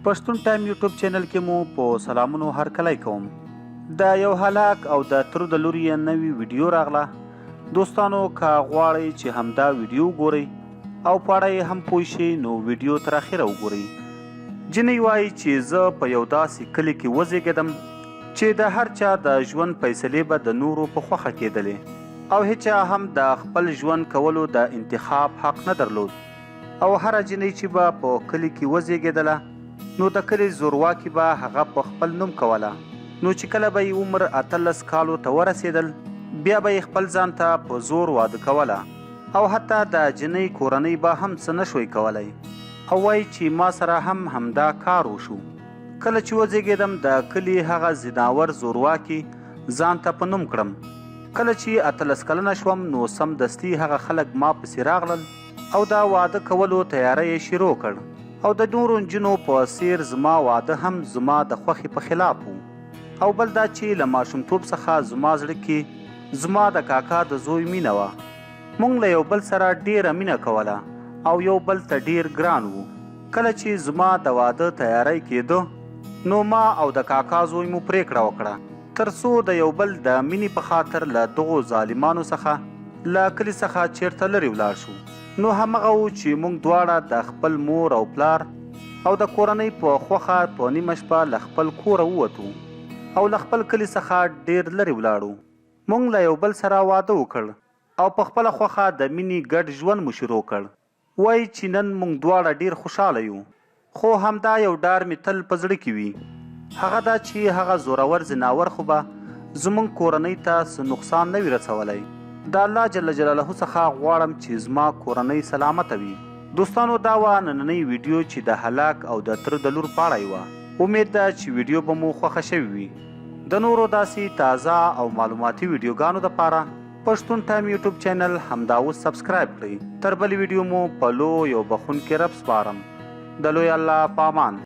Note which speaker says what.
Speaker 1: پشتون ټایم یوټیوب چینل کې مو په سلامونو هرکلی کوم. د یو هلاک او د تر د لور یې نوی ویډیو راغله. دوستانو که غواړئ چې همدا ویډیو ګورئ او په اړه یې هم پوه شئ نو ویډیو تر اخره وګورئ. جینۍ وایي چې زه په یو داسې کلي کې وزیږېدم چې د هر چا د ژوند فیصلې به د نورو په خوښه کېدلې او هیچا هم د خپل ژوند کولو د انتخاب حق نه درلود او هره جینۍ چې به په کلي کې وزیږېدله نو د کلي زورواکي به هغه په خپل نوم کوله. نو چې کله به یې عمر 18 کالو ته ورسېدل بیا به یې خپل ځان ته په زور واده کوله او حتی د جینۍ کورنۍ به هم څه نشوی کولی او وایي چې ما سره هم همدا کار وشو. کله چې وزیږېدم د کلي هغه زناور زورواکي ځان ته په نوم کړم. کله چې 18 کلنه شوم نو سمدستي هغه خلک ما پسې راغلل او دا واده کولو تیاری یې شروع کړ او د نورو نجونو په څیر زما واده هم زما د خوښې په خلاف و. او بل دا چې له ماشومتوب څخه زما زړه کې زما د کاکا د زوی مینه وه. موږ له یو بل سره ډیره مینه کوله او یو بل ته ډیر ګران وو. کله چې زما د واده تیاری کېده نو ما او د کاکا زوی مو پریکړه وکړه تر څو د یو بل د مینې په خاطر له دغو ظالمانو څخه له کلي څخه چیرته لرې ولاړ شو. نو همغه و چې موږ دواړه د خپل مور او پلار او د کورنۍ په خوښه په نیمه شپه له خپل کوره ووتو او له خپل کلي څخه ډیر لرې ولاړو. موږ له یو بل سره واده وکړ او په خپله خوښه د مینې ګډ ژوند مو شروع کړ. وایي چې نن موږ دواړه ډیر خوشحاله یو. خو همدا یو ډار مې تل په زړه کې وي، هغه دا چې هغه زورور زناور خو به زموږ کورنۍ ته څه نقصان نه وي رسولی. د الله جل جلاله څخه غواړم چې زما کورنۍ سلامته وي. دوستانو دا وه نننۍ ویډیو چې د هلاک او د تر د لور په اړه یې وه. امید ده چې ویډیو به مو خوښه شوې وي. د نورو داسې تازه او معلوماتي ویډیوګانو دپاره پشتون ټایم یوټیوب چینل همدا اوس سبسکرایب کړئ. تر بلې ویډیو مو په لوی او بخښونکي رب سپارم. د لوی الله په امان.